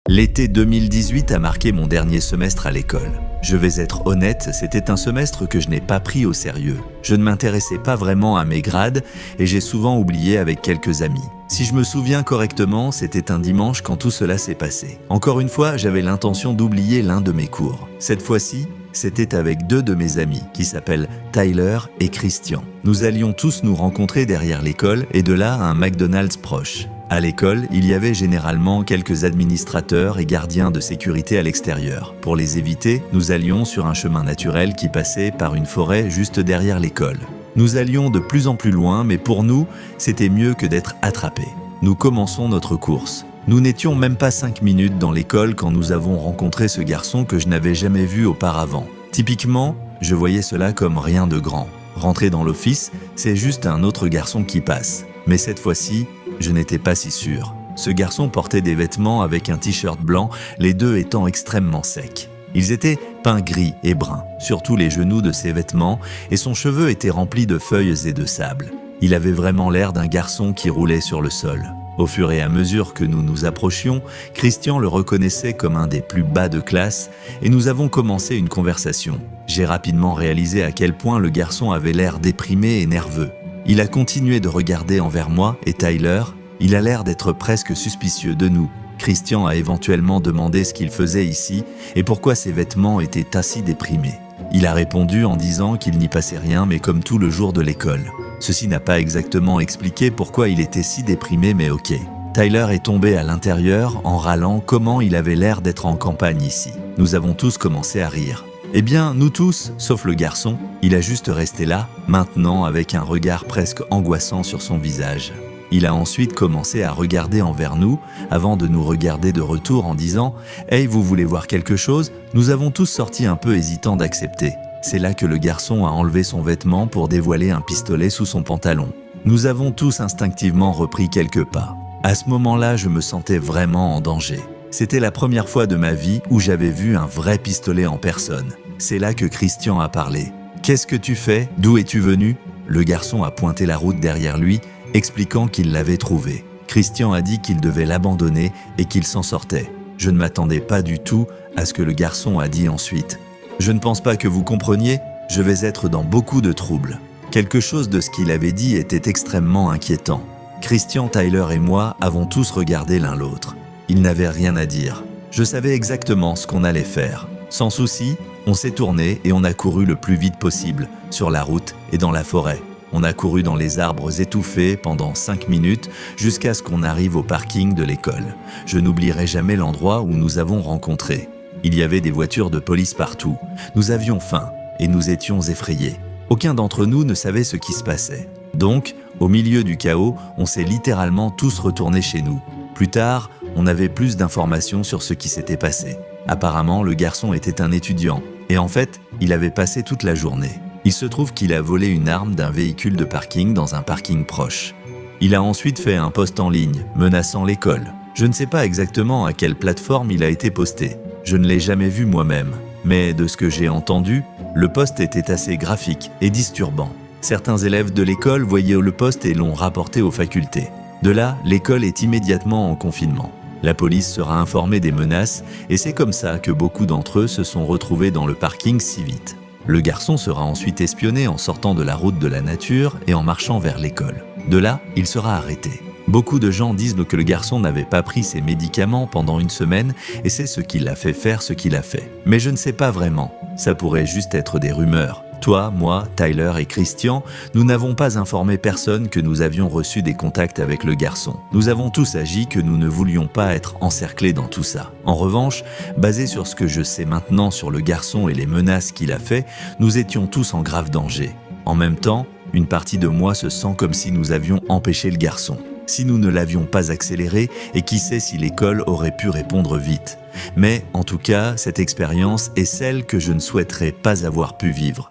L'été 2018 a marqué mon dernier semestre à l'école. Je vais être honnête, c'était un semestre que je n'ai pas pris au sérieux. Je ne m'intéressais pas vraiment à mes grades et j'ai souvent oublié avec quelques amis. Si je me souviens correctement, c'était un dimanche quand tout cela s'est passé. Encore une fois, j'avais l'intention d'oublier l'un de mes cours. Cette fois-ci, c'était avec deux de mes amis qui s'appellent Tyler et Christian. Nous allions tous nous rencontrer derrière l'école et de là à un McDonald's proche. À l'école, il y avait généralement quelques administrateurs et gardiens de sécurité à l'extérieur. Pour les éviter, nous allions sur un chemin naturel qui passait par une forêt juste derrière l'école. Nous allions de plus en plus loin, mais pour nous, c'était mieux que d'être attrapés. Nous commençons notre course. Nous n'étions même pas 5 minutes dans l'école quand nous avons rencontré ce garçon que je n'avais jamais vu auparavant. Typiquement, je voyais cela comme rien de grand. Rentrer dans l'office, c'est juste un autre garçon qui passe. Mais cette fois-ci, je n'étais pas si sûr. Ce garçon portait des vêtements avec un t-shirt blanc, les deux étant extrêmement secs. Ils étaient peints gris et bruns, surtout les genoux de ses vêtements, et son cheveu était rempli de feuilles et de sable. Il avait vraiment l'air d'un garçon qui roulait sur le sol. Au fur et à mesure que nous nous approchions, Christian le reconnaissait comme un des plus bas de classe et nous avons commencé une conversation. J'ai rapidement réalisé à quel point le garçon avait l'air déprimé et nerveux. Il a continué de regarder envers moi et Tyler. Il a l'air d'être presque suspicieux de nous. Christian a éventuellement demandé ce qu'il faisait ici et pourquoi ses vêtements étaient si déprimés. Il a répondu en disant qu'il n'y passait rien, mais comme tout le jour de l'école. Ceci n'a pas exactement expliqué pourquoi il était si déprimé, mais ok. Tyler est tombé à l'intérieur en râlant comment il avait l'air d'être en campagne ici. Nous avons tous commencé à rire. Eh bien, nous tous, sauf le garçon, il a juste resté là, maintenant avec un regard presque angoissant sur son visage. Il a ensuite commencé à regarder envers nous, avant de nous regarder de retour en disant « Hey, vous voulez voir quelque chose ?» Nous avons tous sorti un peu hésitants d'accepter. C'est là que le garçon a enlevé son vêtement pour dévoiler un pistolet sous son pantalon. Nous avons tous instinctivement repris quelques pas. À ce moment-là, je me sentais vraiment en danger. C'était la première fois de ma vie où j'avais vu un vrai pistolet en personne. C'est là que Christian a parlé. « Qu'est-ce que tu fais ? D'où es-tu venu ?» Le garçon a pointé la route derrière lui, expliquant qu'il l'avait trouvé. Christian a dit qu'il devait l'abandonner et qu'il s'en sortait. Je ne m'attendais pas du tout à ce que le garçon a dit ensuite. « Je ne pense pas que vous compreniez, je vais être dans beaucoup de troubles. » Quelque chose de ce qu'il avait dit était extrêmement inquiétant. Christian, Tyler et moi avons tous regardé l'un l'autre. Il n'avait rien à dire. Je savais exactement ce qu'on allait faire. Sans souci, on s'est tourné et on a couru le plus vite possible, sur la route et dans la forêt. On a couru dans les arbres étouffés pendant 5 minutes jusqu'à ce qu'on arrive au parking de l'école. Je n'oublierai jamais l'endroit où nous avons rencontré. Il y avait des voitures de police partout. Nous avions faim et nous étions effrayés. Aucun d'entre nous ne savait ce qui se passait. Donc, au milieu du chaos, on s'est littéralement tous retournés chez nous. Plus tard, on avait plus d'informations sur ce qui s'était passé. Apparemment, le garçon était un étudiant. Et en fait, il avait passé toute la journée. Il se trouve qu'il a volé une arme d'un véhicule de parking dans un parking proche. Il a ensuite fait un post en ligne, menaçant l'école. Je ne sais pas exactement à quelle plateforme il a été posté. Je ne l'ai jamais vu moi-même. Mais de ce que j'ai entendu, le post était assez graphique et disturbant. Certains élèves de l'école voyaient le post et l'ont rapporté aux facultés. De là, l'école est immédiatement en confinement. La police sera informée des menaces et c'est comme ça que beaucoup d'entre eux se sont retrouvés dans le parking si vite. Le garçon sera ensuite espionné en sortant de la route de la nature et en marchant vers l'école. De là, il sera arrêté. Beaucoup de gens disent que le garçon n'avait pas pris ses médicaments pendant 1 semaine et c'est ce qui l'a fait faire ce qu'il a fait. Mais je ne sais pas vraiment, ça pourrait juste être des rumeurs. Toi, moi, Tyler et Christian, nous n'avons pas informé personne que nous avions reçu des contacts avec le garçon. Nous avons tous agi que nous ne voulions pas être encerclés dans tout ça. En revanche, basé sur ce que je sais maintenant sur le garçon et les menaces qu'il a fait, nous étions tous en grave danger. En même temps, une partie de moi se sent comme si nous avions empêché le garçon. Si nous ne l'avions pas accéléré, et qui sait si l'école aurait pu répondre vite. Mais en tout cas, cette expérience est celle que je ne souhaiterais pas avoir pu vivre.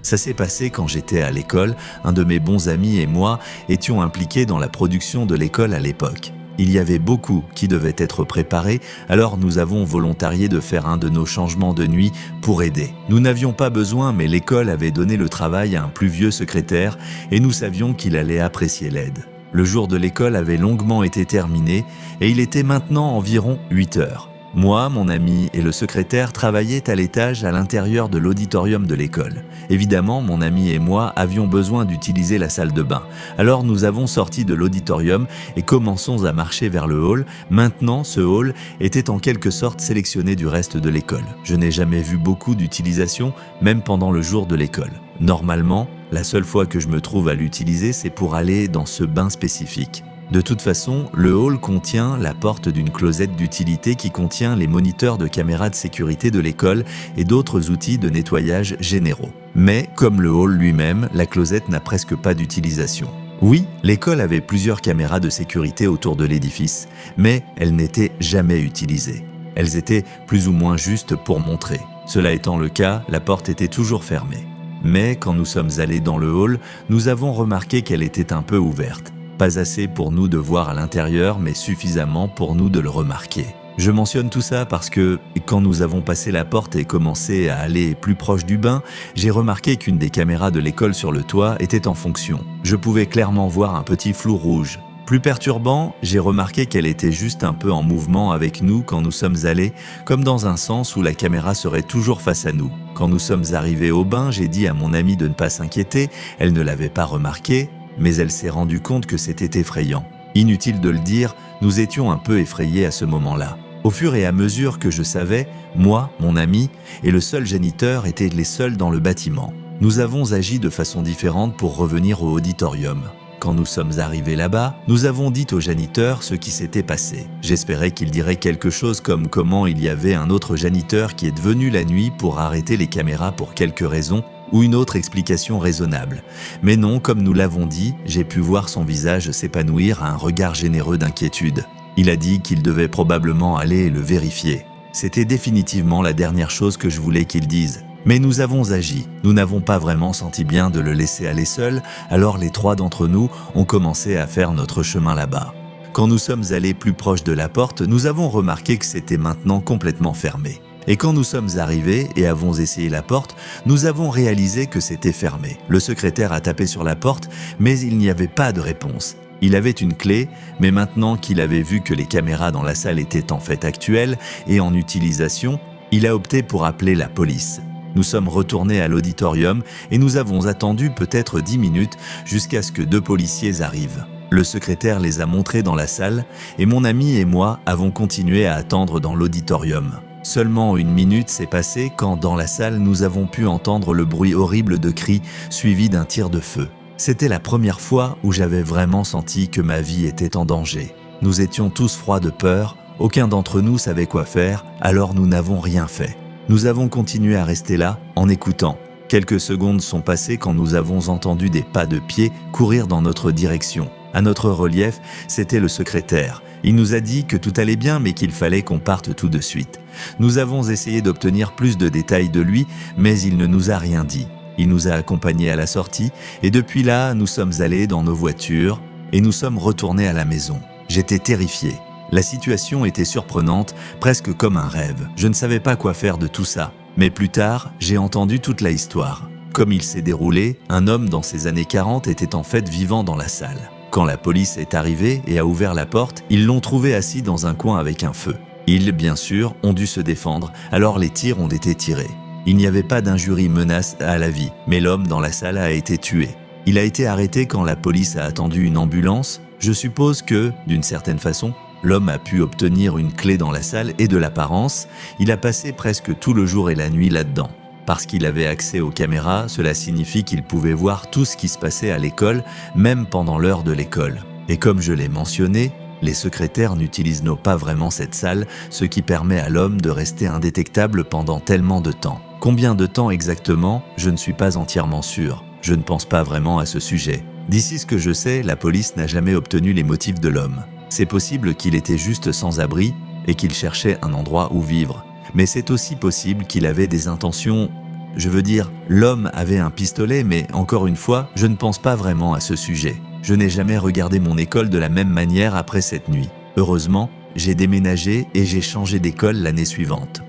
Ça s'est passé quand j'étais à l'école, un de mes bons amis et moi étions impliqués dans la production de l'école à l'époque. Il y avait beaucoup qui devaient être préparés, alors nous avons volontarié de faire un de nos changements de nuit pour aider. Nous n'avions pas besoin, mais l'école avait donné le travail à un plus vieux secrétaire et nous savions qu'il allait apprécier l'aide. Le jour de l'école avait longuement été terminé et il était maintenant environ 8 heures. Moi, mon ami et le secrétaire travaillaient à l'étage à l'intérieur de l'auditorium de l'école. Évidemment, mon ami et moi avions besoin d'utiliser la salle de bain. Alors nous avons sorti de l'auditorium et commençons à marcher vers le hall. Maintenant, ce hall était en quelque sorte sélectionné du reste de l'école. Je n'ai jamais vu beaucoup d'utilisation, même pendant le jour de l'école. Normalement, la seule fois que je me trouve à l'utiliser, c'est pour aller dans ce bain spécifique. De toute façon, le hall contient la porte d'une closette d'utilité qui contient les moniteurs de caméras de sécurité de l'école et d'autres outils de nettoyage généraux. Mais, comme le hall lui-même, la closette n'a presque pas d'utilisation. Oui, l'école avait plusieurs caméras de sécurité autour de l'édifice, mais elles n'étaient jamais utilisées. Elles étaient plus ou moins justes pour montrer. Cela étant le cas, la porte était toujours fermée. Mais quand nous sommes allés dans le hall, nous avons remarqué qu'elle était un peu ouverte. Pas assez pour nous de voir à l'intérieur, mais suffisamment pour nous de le remarquer. Je mentionne tout ça parce que, quand nous avons passé la porte et commencé à aller plus proche du bain, j'ai remarqué qu'une des caméras de l'école sur le toit était en fonction. Je pouvais clairement voir un petit flou rouge. Plus perturbant, j'ai remarqué qu'elle était juste un peu en mouvement avec nous quand nous sommes allés, comme dans un sens où la caméra serait toujours face à nous. Quand nous sommes arrivés au bain, j'ai dit à mon amie de ne pas s'inquiéter, elle ne l'avait pas remarqué, mais elle s'est rendue compte que c'était effrayant. Inutile de le dire, nous étions un peu effrayés à ce moment-là. Au fur et à mesure que je savais, moi, mon ami et le seul géniteur étaient les seuls dans le bâtiment. Nous avons agi de façon différente pour revenir au auditorium. Quand nous sommes arrivés là-bas, nous avons dit au janiteur ce qui s'était passé. J'espérais qu'il dirait quelque chose comme comment il y avait un autre janiteur qui est venu la nuit pour arrêter les caméras pour quelques raisons, ou une autre explication raisonnable. Mais non, comme nous l'avons dit, j'ai pu voir son visage s'épanouir à un regard généreux d'inquiétude. Il a dit qu'il devait probablement aller le vérifier. C'était définitivement la dernière chose que je voulais qu'il dise. Mais nous avons agi. Nous n'avons pas vraiment senti bien de le laisser aller seul, alors les 3 d'entre nous ont commencé à faire notre chemin là-bas. Quand nous sommes allés plus proche de la porte, nous avons remarqué que c'était maintenant complètement fermé. Et quand nous sommes arrivés et avons essayé la porte, nous avons réalisé que c'était fermé. Le secrétaire a tapé sur la porte, mais il n'y avait pas de réponse. Il avait une clé, mais maintenant qu'il avait vu que les caméras dans la salle étaient en fait actuelles et en utilisation, il a opté pour appeler la police. Nous sommes retournés à l'auditorium et nous avons attendu peut-être 10 minutes jusqu'à ce que 2 policiers arrivent. Le secrétaire les a montrés dans la salle et mon ami et moi avons continué à attendre dans l'auditorium. Seulement 1 minute s'est passée quand, dans la salle, nous avons pu entendre le bruit horrible de cris suivi d'un tir de feu. C'était la première fois où j'avais vraiment senti que ma vie était en danger. Nous étions tous froids de peur, aucun d'entre nous savait quoi faire, alors nous n'avons rien fait. Nous avons continué à rester là, en écoutant. Quelques secondes sont passées quand nous avons entendu des pas de pied courir dans notre direction. À notre relief, c'était le secrétaire. Il nous a dit que tout allait bien, mais qu'il fallait qu'on parte tout de suite. Nous avons essayé d'obtenir plus de détails de lui, mais il ne nous a rien dit. Il nous a accompagnés à la sortie, et depuis là, nous sommes allés dans nos voitures, et nous sommes retournés à la maison. J'étais terrifié. La situation était surprenante, presque comme un rêve. Je ne savais pas quoi faire de tout ça. Mais plus tard, j'ai entendu toute la histoire. Comme il s'est déroulé, un homme dans ses années 40 était en fait vivant dans la salle. Quand la police est arrivée et a ouvert la porte, ils l'ont trouvé assis dans un coin avec un feu. Ils, bien sûr, ont dû se défendre, alors les tirs ont été tirés. Il n'y avait pas d'injurie menace à la vie, mais l'homme dans la salle a été tué. Il a été arrêté quand la police a attendu une ambulance. Je suppose que, d'une certaine façon, l'homme a pu obtenir une clé dans la salle et de l'apparence, il a passé presque tout le jour et la nuit là-dedans. Parce qu'il avait accès aux caméras, cela signifie qu'il pouvait voir tout ce qui se passait à l'école, même pendant l'heure de l'école. Et comme je l'ai mentionné, les secrétaires n'utilisent pas vraiment cette salle, ce qui permet à l'homme de rester indétectable pendant tellement de temps. Combien de temps exactement, je ne suis pas entièrement sûr. Je ne pense pas vraiment à ce sujet. D'ici ce que je sais, la police n'a jamais obtenu les motifs de l'homme. C'est possible qu'il était juste sans abri et qu'il cherchait un endroit où vivre. Mais c'est aussi possible qu'il avait des intentions, Je veux dire, l'homme avait un pistolet, mais encore une fois, je ne pense pas vraiment à ce sujet. Je n'ai jamais regardé mon école de la même manière après cette nuit. Heureusement, j'ai déménagé et j'ai changé d'école l'année suivante.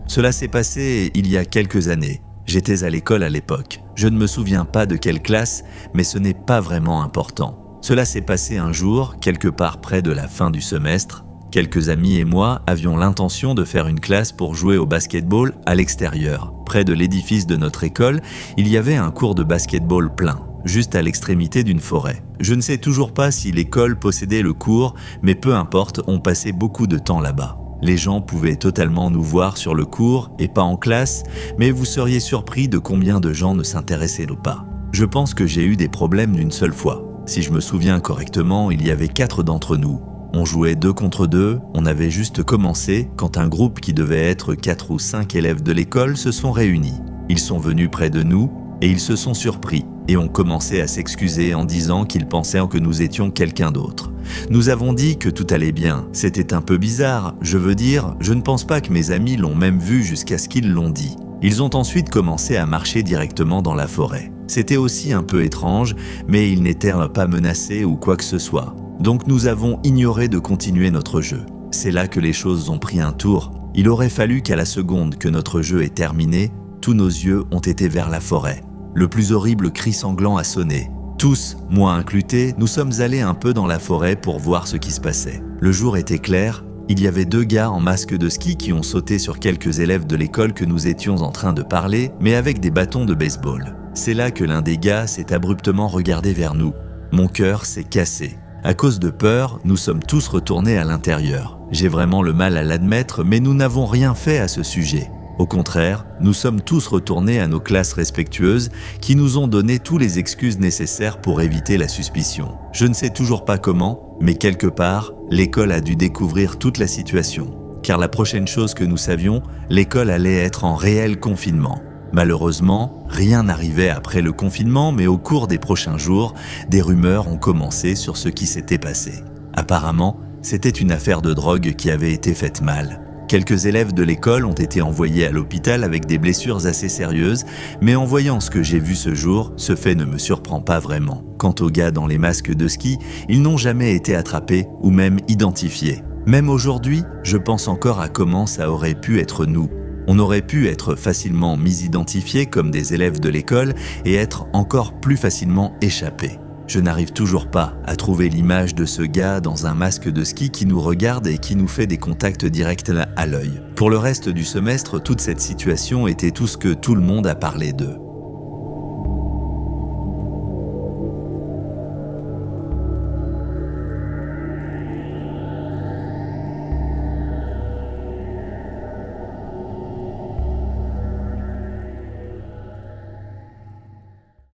Cela s'est passé il y a quelques années. J'étais à l'école à l'époque. Je ne me souviens pas de quelle classe, mais ce n'est pas vraiment important. Cela s'est passé un jour, quelque part près de la fin du semestre. Quelques amis et moi avions l'intention de faire une classe pour jouer au basketball à l'extérieur. Près de l'édifice de notre école, il y avait un court de basketball plein, juste à l'extrémité d'une forêt. Je ne sais toujours pas si l'école possédait le court, mais peu importe, on passait beaucoup de temps là-bas. Les gens pouvaient totalement nous voir sur le court et pas en classe, mais vous seriez surpris de combien de gens ne s'intéressaient pas. Je pense que j'ai eu des problèmes d'une seule fois. Si je me souviens correctement, il y avait 4 d'entre nous. On jouait 2 contre 2, on avait juste commencé quand un groupe qui devait être 4 ou 5 élèves de l'école se sont réunis. Ils sont venus près de nous et ils se sont surpris et ont commencé à s'excuser en disant qu'ils pensaient que nous étions quelqu'un d'autre. Nous avons dit que tout allait bien, c'était un peu bizarre, je veux dire, je ne pense pas que mes amis l'ont même vu jusqu'à ce qu'ils l'ont dit. Ils ont ensuite commencé à marcher directement dans la forêt. C'était aussi un peu étrange, mais ils n'étaient pas menacés ou quoi que ce soit. Donc nous avons ignoré de continuer notre jeu. C'est là que les choses ont pris un tour. Il aurait fallu qu'à la seconde que notre jeu est terminé, tous nos yeux ont été vers la forêt. Le plus horrible cri sanglant a sonné. Tous, moi incluté, nous sommes allés un peu dans la forêt pour voir ce qui se passait. Le jour était clair, il y avait 2 gars en masque de ski qui ont sauté sur quelques élèves de l'école que nous étions en train de parler, mais avec des bâtons de baseball. C'est là que l'un des gars s'est abruptement regardé vers nous. Mon cœur s'est cassé. À cause de peur, nous sommes tous retournés à l'intérieur. J'ai vraiment le mal à l'admettre, mais nous n'avons rien fait à ce sujet. Au contraire, nous sommes tous retournés à nos classes respectueuses qui nous ont donné toutes les excuses nécessaires pour éviter la suspicion. Je ne sais toujours pas comment, mais quelque part, l'école a dû découvrir toute la situation. Car la prochaine chose que nous savions, l'école allait être en réel confinement. Malheureusement, rien n'arrivait après le confinement, mais au cours des prochains jours, des rumeurs ont commencé sur ce qui s'était passé. Apparemment, c'était une affaire de drogue qui avait été faite mal. Quelques élèves de l'école ont été envoyés à l'hôpital avec des blessures assez sérieuses, mais en voyant ce que j'ai vu ce jour, ce fait ne me surprend pas vraiment. Quant aux gars dans les masques de ski, ils n'ont jamais été attrapés ou même identifiés. Même aujourd'hui, je pense encore à comment ça aurait pu être nous. On aurait pu être facilement mis identifiés comme des élèves de l'école et être encore plus facilement échappés. Je n'arrive toujours pas à trouver l'image de ce gars dans un masque de ski qui nous regarde et qui nous fait des contacts directs à l'œil. Pour le reste du semestre, toute cette situation était tout ce que tout le monde a parlé d'eux.